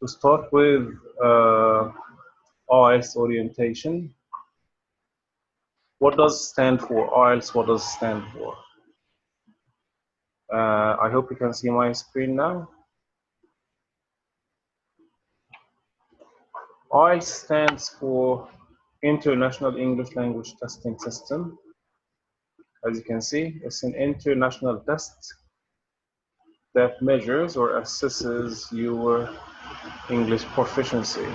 To start with, Ielts Orientation. What does it stand for? Ielts, what does it stand for? I hope you can see my screen now. Ielts stands for International English Language Testing System. As you can see, it's an international test that measures or assesses your English proficiency.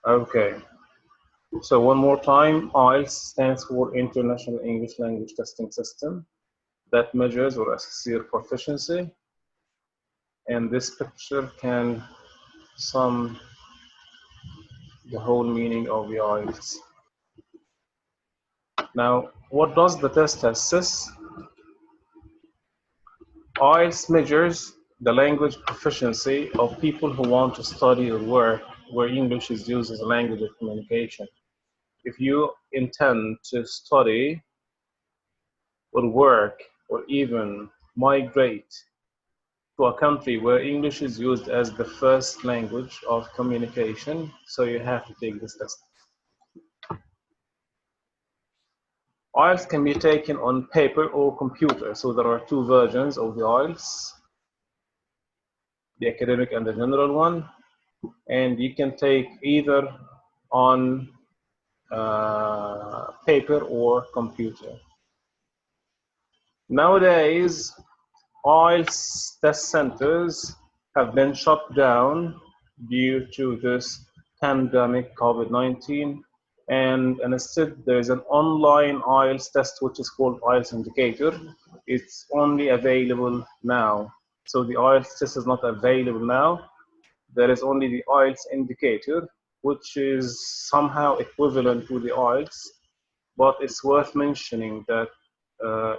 Okay, so one more time, Ielts stands for International English Language Testing System that measures or assesses your proficiency. And this picture can sum the whole meaning of the Ielts. Now, what does the test assess? Ielts measures the language proficiency of people who want to study or work where English is used as a language of communication. If you intend to study or work or even migrate to a country where English is used as the first language of communication, so you have to take this test. Ielts can be taken on paper or computer, so there are two versions of the Ielts, the academic and the general one, and you can take either on paper or computer. Nowadays, Ielts test centers have been shut down due to this pandemic, COVID-19, and instead there is an online Ielts test which is called Ielts Indicator. It's only available now. So the Ielts test is not available now. There is only the Ielts Indicator, which is somehow equivalent to the Ielts, but it's worth mentioning that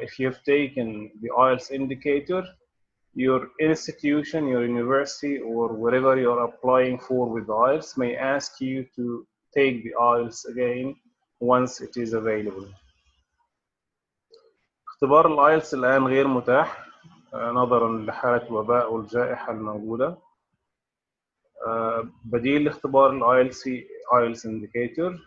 if you've taken the Ielts Indicator, your institution, your university, or wherever you're applying for with the Ielts may ask you to take the Ielts again once it is available. اختبار الآيلتس الآن غير متاح نظرا لحالة الوباء والجائحة الموجودة. بديل لاختبار الآيلتس في آيلتس Indicator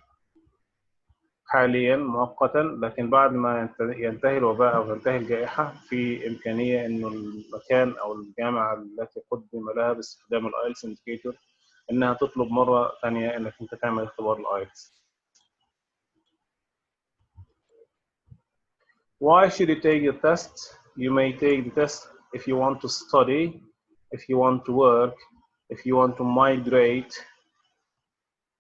حاليا مؤقتا، لكن بعد ما ينتهي الوباء او تنتهي الجائحه في امكانيه انه المكان او الجامعه التي قدم لها باستخدام الايلتس انديكيتور انها تطلب مره ثانيه انك انت تعمل اختبار الايلتس. Why should you take the test? You may take the test if you want to study, if you want to work, if you want to migrate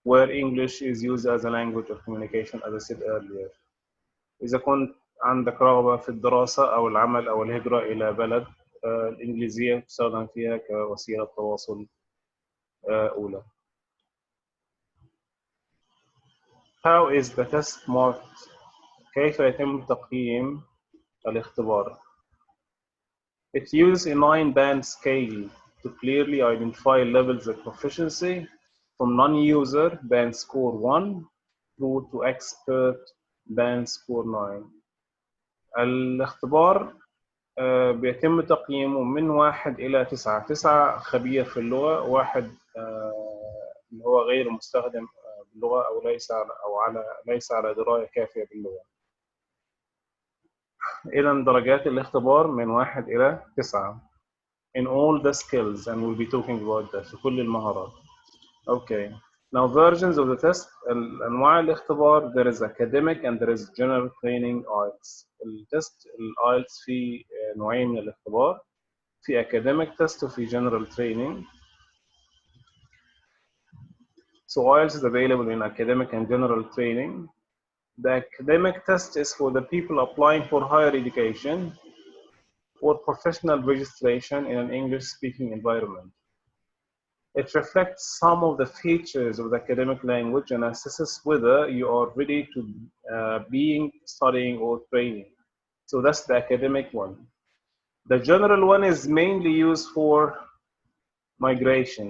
where English is used as a language of communication, as I said earlier. إذا كنت عندك رغبة في الدراسة أو العمل أو الهجرة إلى بلد الإنجليزية تستخدم فيها كوسيلة تواصل أولى. How is the test marked? كيف يتم تقييم الاختبار؟ It uses a 9-band scale to clearly identify levels of proficiency from non-user band score 1 through to expert band score 9. الاختبار بيتم تقييمه من 1 إلى 9. 9 خبير في اللغة، 1 اللي هو غير مستخدم باللغة أو ليس على دراية كافية باللغة. إذن درجات الاختبار من 1 إلى 9 in all the skills, and we'll be talking about that في كل المهارات. Okay. Now versions of the test. أنواع الاختبار there is academic and there is general training IELTS. التست IELTS في نوعين من الاختبار، في academic test وفي general training. So IELTS is available in academic and general training. The academic test is for the people applying for higher education or professional registration in an English-speaking environment. It reflects some of the features of the academic language and assesses whether you are ready to studying or training. So that's the academic one. The general one is mainly used for migration.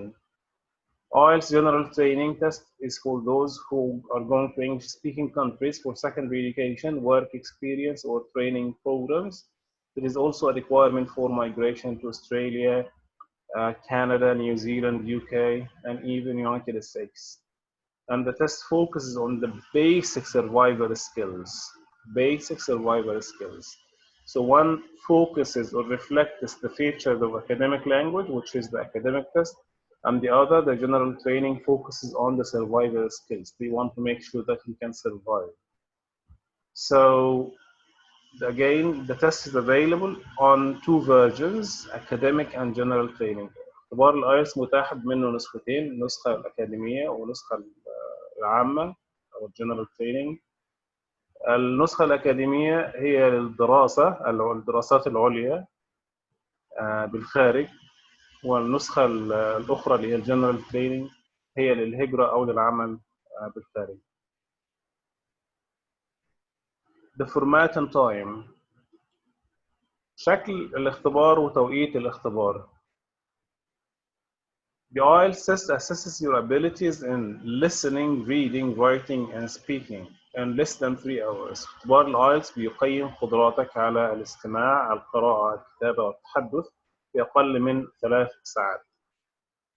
IELTS general training test is for those who are going to English-speaking countries for secondary education, work experience, or training programs. There is also a requirement for migration to Australia, Canada, New Zealand, UK, and even United States. And the test focuses on the basic survival skills. Basic survival skills. So one focuses or reflects the features of academic language, which is the academic test, and the other, the general training, focuses on the survival skills. They want to make sure that he can survive. So again, the test is available on two versions, academic and general training. اختبار الايلتس متاح منه نسختين، النسخة الأكاديمية والنسخة العامة أو الجنرال تريننج. النسخة الأكاديمية هي للدراسة أو الدراسات العليا بالخارج، والنسخة الأخرى اللي هي الجنرال تريننج هي للهجرة أو للعمل بالخارج. The format and time. شكل الاختبار وتوقيت الاختبار. The IELTS test assesses your abilities in listening, reading, writing, and speaking in less than 3 hours. اختبار الآيلتس بيقيم قدراتك على الاستماع، القراءة، الكتابة، والتحدث في أقل من 3 ساعات.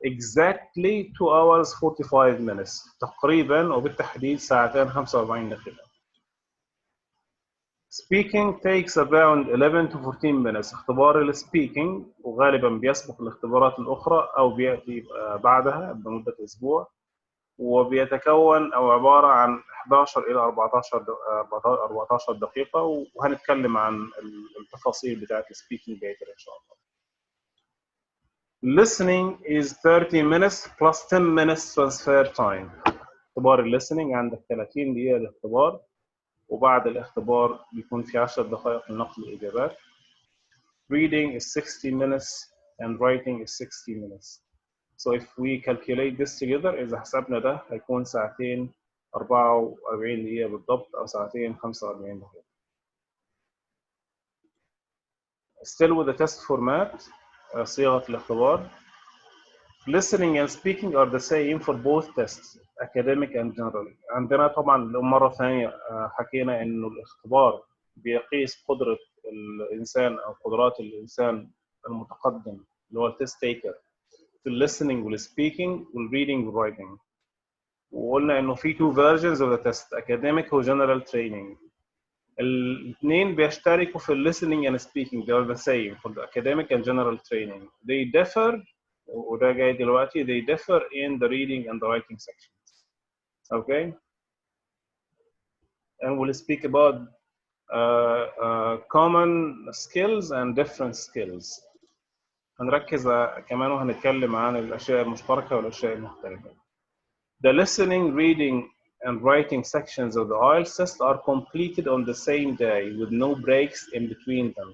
Exactly 2 hours 45 minutes. تقريبا وبالتحديد ساعتين 45 دقيقة. Speaking takes around 11 to 14 minutes. اختبار السبيكينج وغالبا بيسبق الاختبارات الأخرى أو بيأتي بعدها بمدة أسبوع، وبيتكون أو عبارة عن 11 إلى 14 دقيقة، وهنتكلم عن التفاصيل بتاعت السبيكينج later إن شاء الله. Listening is 30 minutes plus 10 minutes transfer time. اختبار الليسننج عندك 30 دقيقة للاختبار، وبعد الاختبار بيكون في 10 دقائق لنقل الإجابات. Reading is 60 minutes and writing is 60 minutes. So if we calculate this together, إذا حسبنا ده هيكون ساعتين 44 دقيقة بالضبط أو ساعتين 45 دقيقة. Still with the test format, صيغة الاختبار. Listening and speaking are the same for both tests, academic and general. عندنا طبعا مرة ثانية حكينا إنه الاختبار بيقيس قدرة الإنسان أو قدرات الإنسان المتقدم اللي هو التست تيكر في listening والspeaking والreading والwriting. وقلنا إنه في two versions of the test, academic و general training. الاثنين بيشتركوا في listening and speaking. They are the same for the academic and general training. They differ, وده جاي دلوقتي, they differ in the reading and the writing sections. Okay? And we'll speak about common skills and different skills. هنركز كمان وهنتكلم عن الأشياء المشتركة والأشياء المختلفة. The listening, reading, and writing sections of the IELTS test are completed on the same day with no breaks in between them.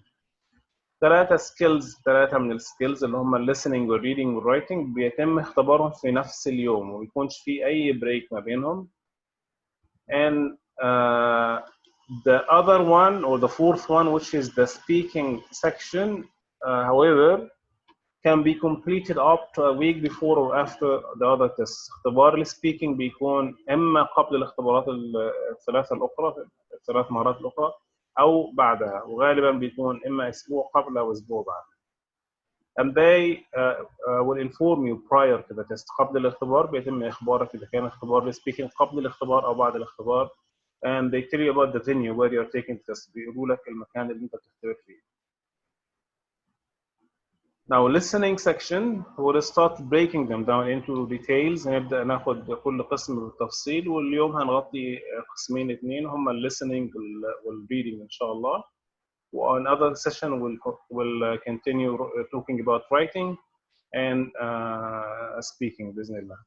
ثلاثة من السكيلز اللي هم listening والreading والwriting بيتم اختبارهم في نفس اليوم وما يكونش في أي بريك ما بينهم. And the other one or the fourth one, which is the speaking section, however, can be completed up to a week before or after the other tests. اختبار السبيكينج بيكون إما قبل الاختبارات الثلاث مهارات الأخرى أو بعدها، وغالبا بيكون إما أسبوع قبل أو أسبوع بعد. And they will inform you prior to the test. قبل الاختبار بيتم إخبارك إذا كان اختبار السبيكينج قبل الاختبار أو بعد الاختبار. And they tell you about the venue where you are taking the test. بيقولوا لك المكان اللي أنت بتختبر فيه. Now listening section, we'll start breaking them down into details. هنبدأ ناخد كل قسم بالتفصيل، واليوم هنغطي قسمين اثنين هما listening والreading إن شاء الله. On other session we'll continue talking about writing and speaking بإذن الله.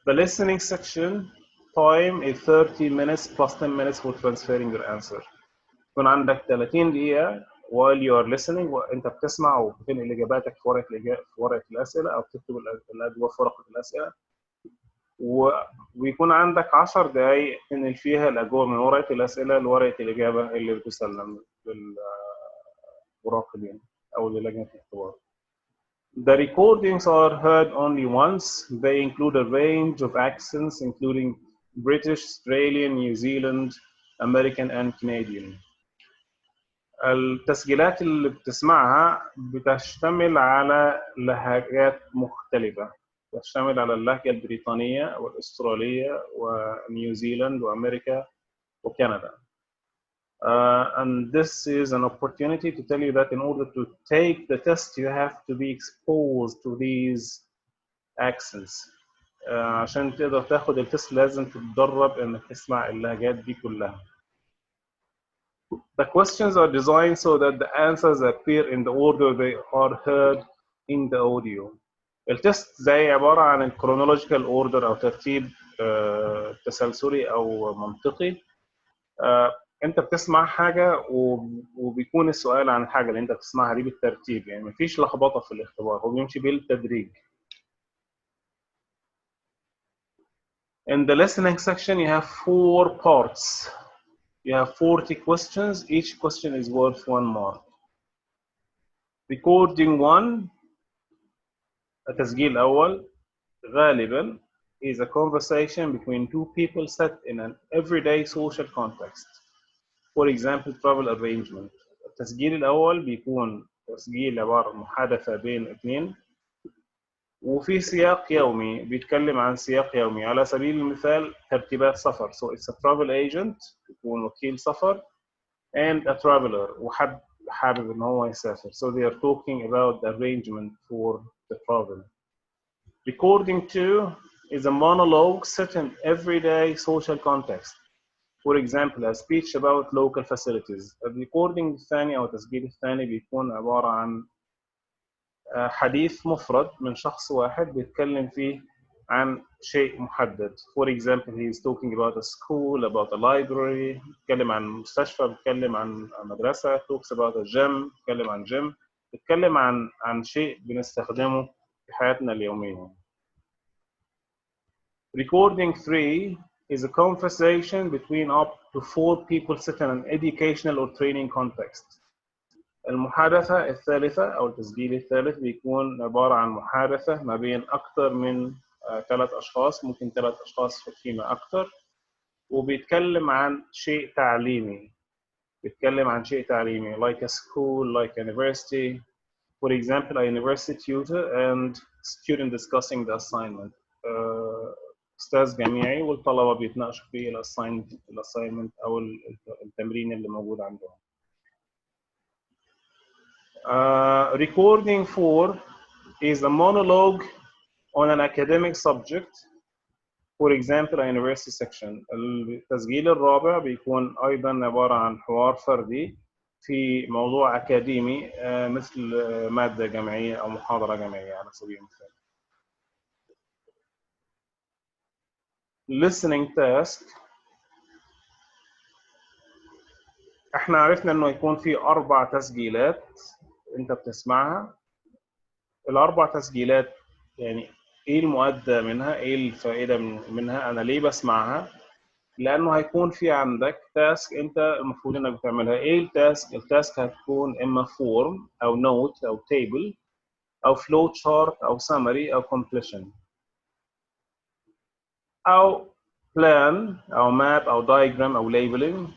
The listening section time is 30 minutes plus 10 minutes for transferring your answer. يكون عندك 30 دقيقة while you are listening وانت بتسمع وبتنقل اجاباتك في ورقه الاسئله او بتكتب الاجوبه في ورقه الاسئله، ويكون عندك 10 دقائق تنقل فيها الاجوبه من ورقه الاسئله لورقه الاجابه اللي بتسلم للمراقبين او للجنه الاختبار. The recordings are heard only once. They include a range of accents, including British, Australian, New Zealand, American, and Canadian. التسجيلات اللي بتسمعها بتشتمل على لهجات مختلفة. تشتمل على اللهجة البريطانية والأسترالية ونيوزيلاند وأمريكا وكندا. And this is an opportunity to tell you that in order to take the test, you have to be exposed to these accents. عشان تقدر تاخد التست لازم تتدرب انك تسمع اللهجات دي كلها. The questions are designed so that the answers appear in the order they are heard in the audio. التست زي عبارة عن الكرونولوجيكال اوردر او ترتيب تسلسلي او منطقي. انت بتسمع حاجه وبيكون السؤال عن الحاجه اللي انت بتسمعها دي بالترتيب، يعني مفيش لخبطه في الاختبار، هو بيمشي بالتدريج. In the listening section you have 4 parts. You have 40 questions. Each question is worth 1 mark. Recording 1 التسجيل الأول غالبا is a conversation between 2 people set in an everyday social context. For example, travel arrangement. التسجيل الأول بيكون تسجيل عبارة عن محادثة بين 2 وفي سياق يومي، بيتكلم عن سياق يومي. على سبيل المثال ترتيبات سفر. So it's a travel agent يكون وكيل سفر and a traveler حابب إن هو يسافر. So they are talking about the arrangement for the travel. Recording 2 is a monologue set in everyday social context. For example, a speech about local facilities. الريكوردينج الثاني أو التسجيل الثاني بيكون عبارة عن حديث مفرد من شخص واحد بيتكلم فيه عن شيء محدد. For example, he is talking about a school, about a library. بيتكلم عن مستشفى، بيتكلم عن مدرسة. talks about a gym، بيتكلم عن gym. بيتكلم عن شيء بنستخدمه في حياتنا اليومية. Recording 3 is a conversation between up to 4 people set in an educational or training context. المحادثة الثالثة أو التسجيل الثالث بيكون عبارة عن محادثة ما بين أكثر من 3 أشخاص، ممكن 3 أشخاص فيما أكثر، وبيتكلم عن شيء تعليمي. بيتكلم عن شيء تعليمي like a school, like a university. For example, a university tutor and student discussing the assignment. أستاذ جامعي والطلبة بيتناقشوا في الأساينمنت أو التمرين اللي موجود عندهم. Recording 4 is a monologue on an academic subject. For example, a university section. التسجيل الرابع بيكون أيضا عبارة عن حوار فردي في موضوع أكاديمي مثل مادة جامعية أو محاضرة جامعية على سبيل المثال. Listening task. احنا عرفنا انه يكون في 4 تسجيلات انت بتسمعها. ال4 تسجيلات يعني ايه المؤدى منها، ايه الفائدة منها، انا ليه بسمعها؟ لانه هيكون في عندك تاسك انت المفروض انك بتعملها. ايه التاسك؟ التاسك هتكون اما فورم او نوت او تيبل او فلو تشارت او سمري او كومبليشن او بلان او ماب او diagram او labeling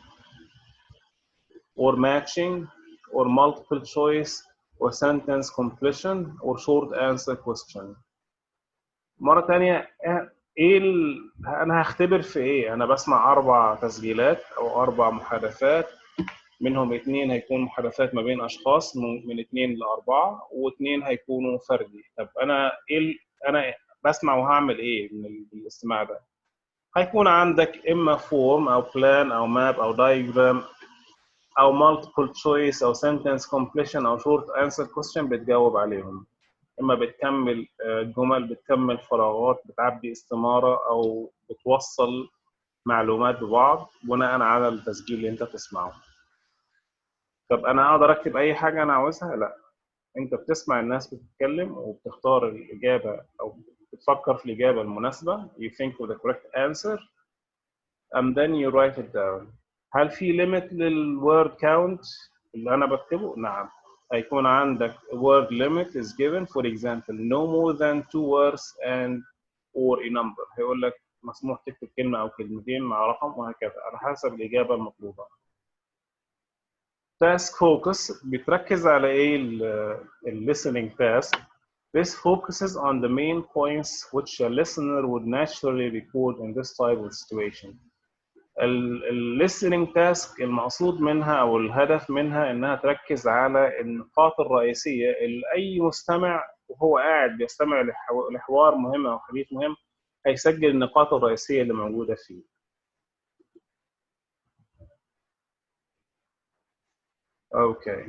or matching or multiple choice or sentence completion or short answer question. مرة تانية أنا هختبر في إيه؟ أنا بسمع 4 تسجيلات أو 4 محادثات، منهم 2 هيكون محادثات ما بين أشخاص من 2 ل4 و2 هيكونوا فردي. طب أنا أنا بسمع وهعمل إيه من الاستماع ده؟ هيكون عندك إما فورم أو بلان أو ماب أو diagram أو multiple choice أو sentence completion أو short answer question بتجاوب عليهم. إما بتكمل جمل، بتكمل فراغات، بتعبي استمارة أو بتوصل معلومات ببعض بناء على التسجيل اللي أنت بتسمعه. طب أنا أقدر أكتب أي حاجة أنا عاوزها؟ لا، أنت بتسمع الناس بتتكلم وبتختار الإجابة أو بتفكر في الإجابة المناسبة. You think of the correct answer and then you write it down. هل في limit للword count اللي أنا بكتبه؟ نعم. هيكون عندك word limit is given for example no more than 2 words and or a number. هيقول لك مسموح تكتب كلمة أو كلمتين مع رقم وهكذا على حسب الإجابة المطلوبة. task focus بتركز على إيه listening task. This focuses on the main points which a listener would naturally record in this type of situation. listening task المقصود منها أو الهدف منها إنها تركز على النقاط الرئيسية اللي أي مستمع وهو قاعد بيستمع لحوار مهم أو حديث مهم هيسجل النقاط الرئيسية اللي موجودة فيه. Okay.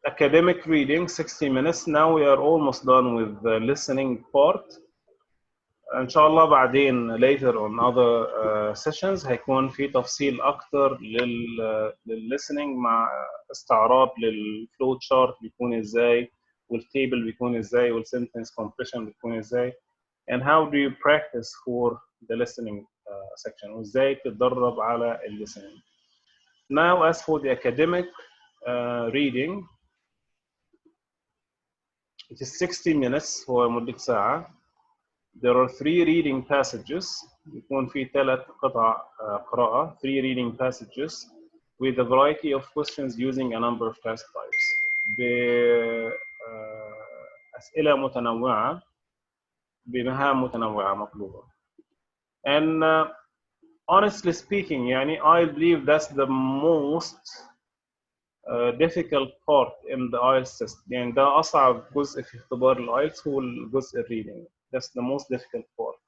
Academic reading 60 minutes. Now we are almost done with the listening part. إن شاء الله بعدين later on other sessions هيكون في تفصيل أكتر listening مع استعراض للفلو تشارت بيكون إزاي والتيبل بيكون إزاي والsentence compression بيكون إزاي and how do you practice for the listening section وإزاي تتدرب على listening. Now as for the academic reading it is 60 minutes هو مدة ساعة. There are 3 reading passages. يكون في 3 قطع قراءة 3 reading passages with a variety of questions using a number of task types. بأسئلة متنوعة بمهام متنوعة مطلوبة. And honestly speaking يعني I believe that's the most difficult part in the IELTS test. يعني ده أصعب جزء في اختبار الآيلتس هو الجزء الريدنج. That's the most difficult part.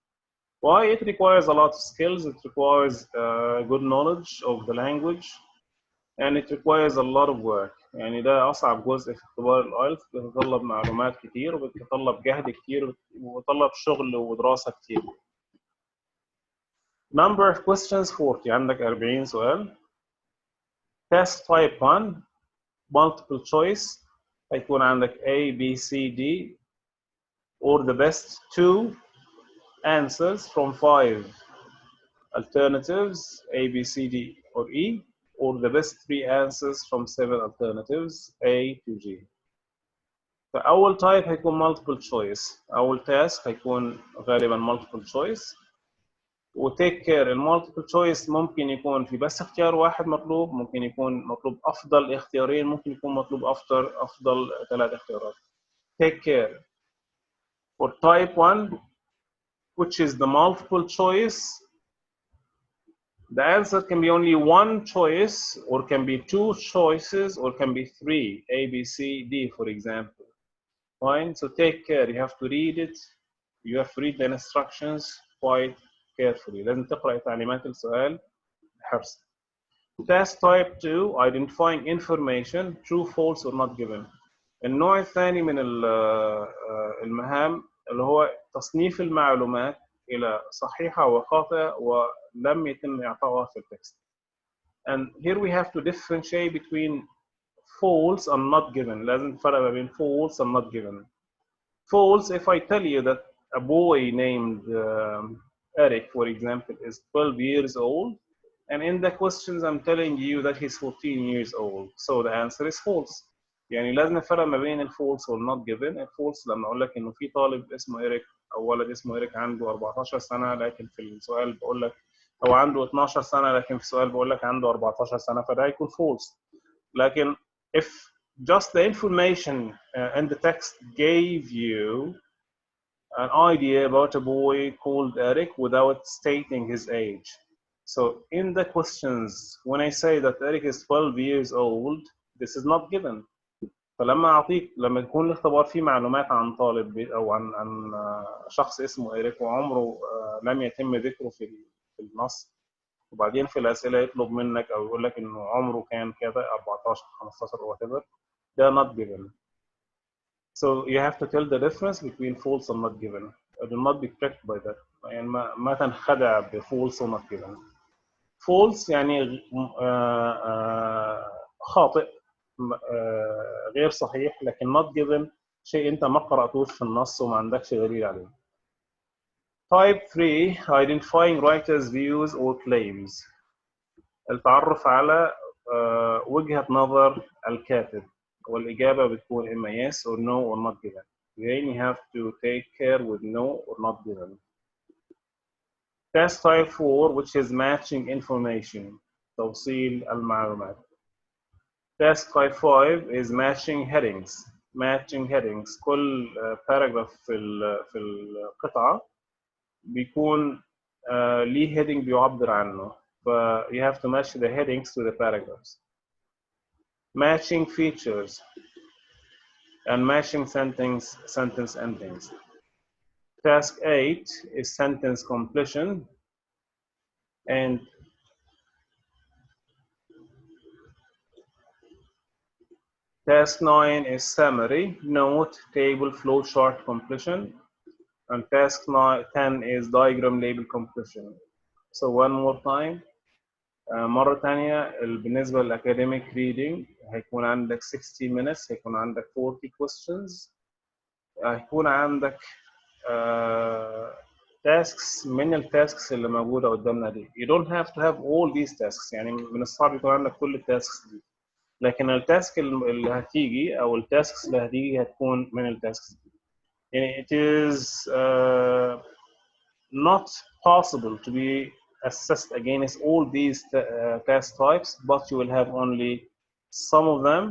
Why? It requires a lot of skills, it requires good knowledge of the language, and it requires a lot of work. يعني ده أصعب جزء في اختبار الآيلتس بيتطلب معلومات كتير وبيتطلب جهد كتير وبيتطلب شغل ودراسة كتير. Number of questions 40 عندك 40 سؤال. Test type 1 multiple choice هيكون عندك A, B, C, D or the best 2 answers from 5 alternatives A, B, C, D or E or the best 3 answers from 7 alternatives A to G. فأول type هيكون multiple choice. أول task هيكون غالبا multiple choice. وتيك كير المالتيبل تشويس ممكن يكون في بس اختيار واحد مطلوب، ممكن يكون مطلوب افضل اختيارين، ممكن يكون مطلوب افضل 3 اختيارات. Take care. For type 1 which is the multiple choice, the answer can be only one choice or can be 2 choices or can be 3 A, B, C, D for example. Fine, so take care, you have to read it, you have to read the instructions quite carefully. لازم تقرأ تعليمات السؤال بحرص. Task type 2 identifying information true, false or not given. النوع الثاني من المهام اللي هو تصنيف المعلومات إلى صحيحة وخاطئة ولم يتم إعطائها في التكست. And here we have to differentiate between false and not given. لازم نفرق ما بين false and not given. False, if I tell you that a boy named Eric, for example, is 12 years old, and in the questions I'm telling you that he's 14 years old, so the answer is false. يعني لازم نفرق ما بين الفولس والنوت جيفن. الفولس لما اقول لك انه في طالب اسمه ايريك او ولد اسمه ايريك عنده 14 سنه لكن في السؤال بقول لك او عنده 12 سنه لكن في السؤال بقول لك عنده 14 سنه فده يكون فولس. لكن if just the information in the text gave you an idea about a boy called Eric without stating his age. So in the questions, when I say that Eric is 12 years old, this is not given. فلما يكون الاختبار فيه معلومات عن طالب او عن شخص اسمه إيريك وعمره لم يتم ذكره في النص وبعدين في الاسئله يطلب منك او يقول لك انه عمره كان كذا 14 15 or whatever, they are not given. So you have to tell the difference between false and not given. Do not be tricked by that. يعني ما تنخدع بفولس و not given. false يعني خاطئ غير صحيح، لكن not given شيء انت ما قرأتوش في النص وما عندكش دليل عليه. Type 3 identifying writers' views or claims. التعرف على وجهة نظر الكاتب، والإجابة بتكون إما yes or no or not given. Again, you have to take care with no or not given. Task type 4, which is matching information, توصيل المعلومات. Task type 5 is matching headings. Matching headings. كل paragraph في القطعة بيكون ليه heading بيعبر عنه. You have to match the headings to the paragraphs. Matching features and matching sentence endings. Task 8 is sentence completion, and task 9 is summary, note, table, flowchart completion, and task 10 is diagram label completion. So one more time. مرة تانية بالنسبة للأكاديميك reading هيكون عندك 60 minutes، هيكون عندك 40 questions، هيكون عندك tasks من التاسكس اللي موجودة قدامنا دي. You don't have to have all these tasks، يعني من الصعب يكون عندك كل التاسكس دي، لكن التاسك اللي هتيجي أو التاسكس اللي هتيجي هتكون من التاسكس دي. يعني it is not possible to be assessed against all these task types, but you will have only some of them.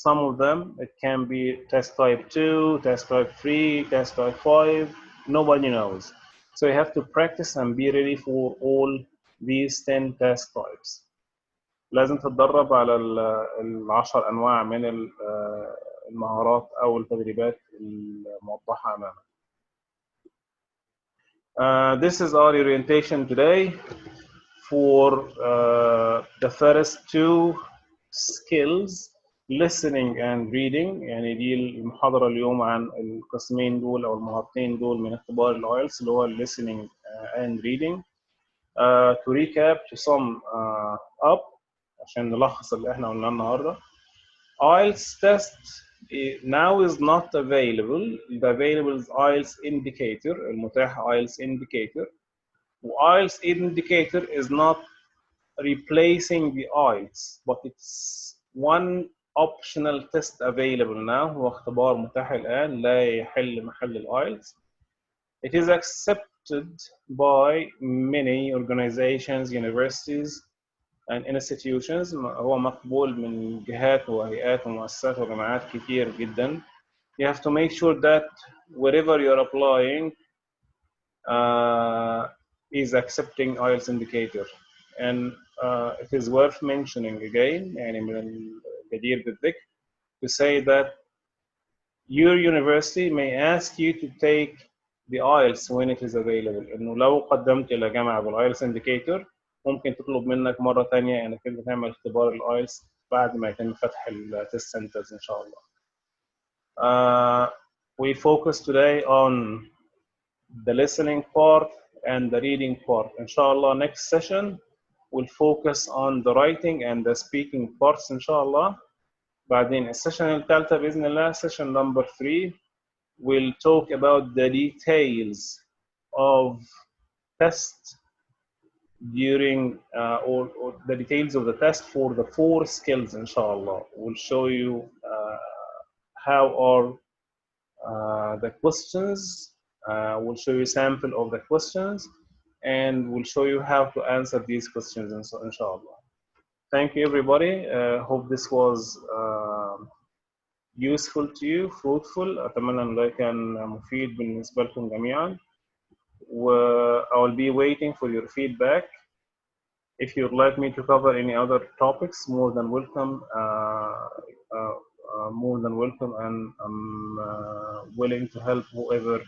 Some of them, it can be task type 2, task type 3, task type 5, nobody knows. So you have to practice and be ready for all these 10 task types. لازم تتدرب على ال10 أنواع من المهارات أو التدريبات الموضحة أمامك. This is our orientation today for the first two skills, listening and reading. يعني دي المحاضرة اليوم عن القسمين دول أو المهارتين دول من اختبار الآيلتس اللي هو listening and reading. To recap, to sum up عشان نلخص اللي احنا قلناه النهارده. IELTS test now is not available. The available is IELTS indicator. المتاح IELTS indicator. IELTS indicator is not replacing the IELTS, but it's one optional test available now. هو اختبار متاح الآن لا يحل محل الIELTS. It is accepted by many organizations, universities, and institutions. هو مقبول من جهات وهيئات ومؤسسات وجامعات كتير جدا. You have to make sure that wherever you're applying is accepting IELTS indicator. And it is worth mentioning again, يعني من الجدير بالذكر, to say that your university may ask you to take the IELTS when it is available. إنه لو قدمت إلى جامعة بالIELTS indicator ممكن تطلب منك مرة تانية إنك أنت تعمل اختبار الآيلتس بعد ما يتم فتح التست سنترز إن شاء الله. We focus today on the listening part and the reading part. إن شاء الله next session we'll focus on the writing and the speaking parts إن شاء الله. بعدين السيشن الثالثة بإذن الله session number 3 we'll talk about the details of test during or the details of the test for the 4 skills inshallah. We'll show you how are the questions, we'll show you a sample of the questions, and we'll show you how to answer these questions inshallah. Thank you everybody. Hope this was useful to you, fruitful. أتمنى أن كان مفيد بالنسبة لكم جميعا. I will be waiting for your feedback. If you'd like me to cover any other topics, more than welcome. More than welcome, and I'm willing to help whoever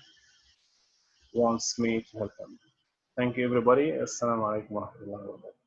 wants me to help them. Thank you, everybody. Assalamu alaikum wa rahmatullahi wa barakatuh.